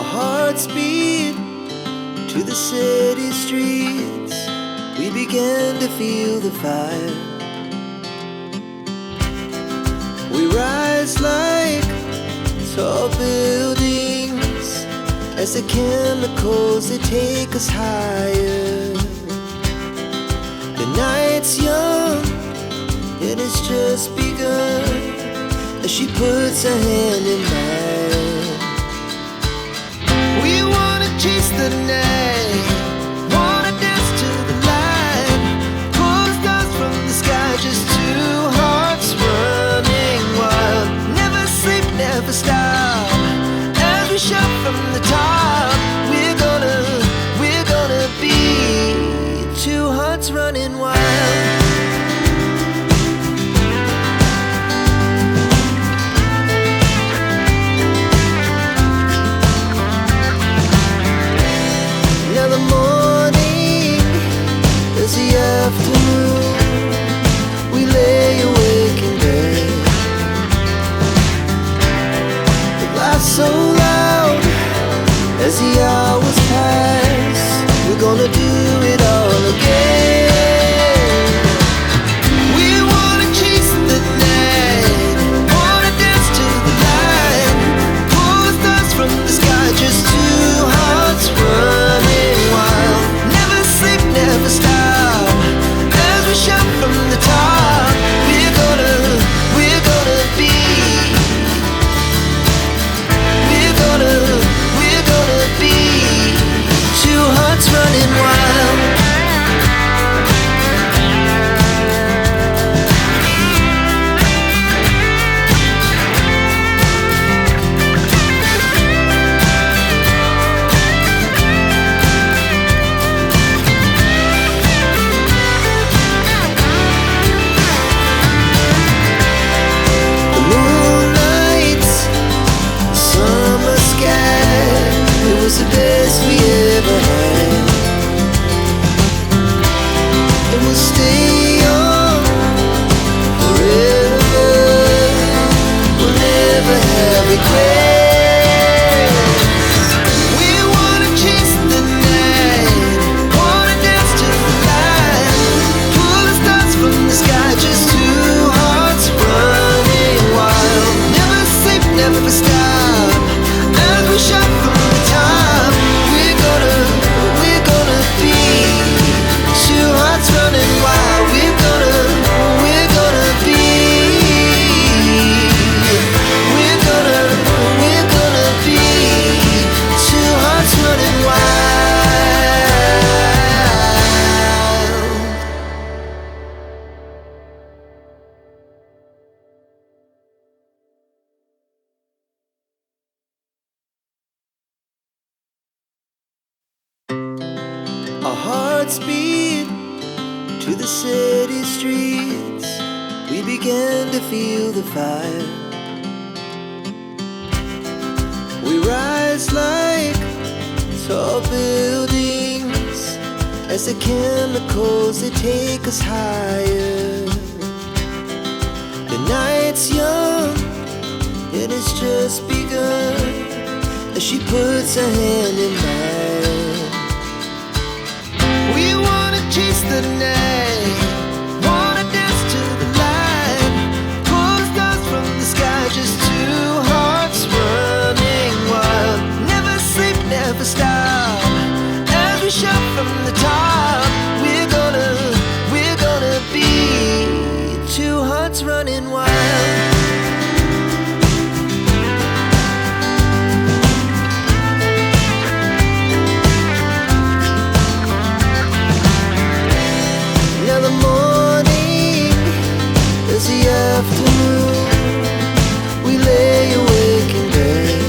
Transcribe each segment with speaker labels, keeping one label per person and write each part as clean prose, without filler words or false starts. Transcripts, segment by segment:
Speaker 1: Our hearts beat to the city streets. We began to feel the fire. We rise like tall buildings as the chemicals, they take us higher. The night's young, it has just begun, as she puts her hand in mine. We wanna chase the night, wanna dance to the light, pull the stars from the sky, just two hearts running wild. Never sleep, never stop, as we shout from the top. We're gonna be two hearts running wild. Now the morning is the afternoon. We lay awake in bed. The laughs so loud as the hours pass. We're gonna do it all again. We wanna chase the night, wanna dance to the light, pull the stars from the sky, just two hearts running wild. Never sleep, never stop, as we shout from the top. We're gonna be, we're gonna be two hearts running wild. The moonlight, summer sky, it was the best we ever had. And we'll stay on forever. We'll never have regrets. We wanna chase the night, wanna dance to the light, pull the stars from the sky, just two hearts running wild. Never sleep, never stop, as we shout from the top. We're gonna be two hearts running wild. We're gonna be, we're gonna be two hearts running wild. Our hearts beat to the city streets. We began to feel the fire. We rise like tall buildings as the chemicals, they take us higher. The night's young, it has just begun, as she puts her hand in mine. We wanna chase the night, wanna dance to the light, pull the stars from the sky, just two hearts running wild. Never sleep, never stop, as we shout from the top. We're gonna be two hearts running wild. Now the morning is the afternoon. We lay awake in bed.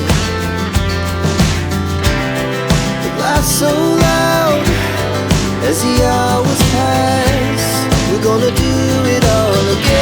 Speaker 1: The laughs so loud as the hours pass. We're gonna do it all again.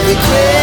Speaker 1: we can.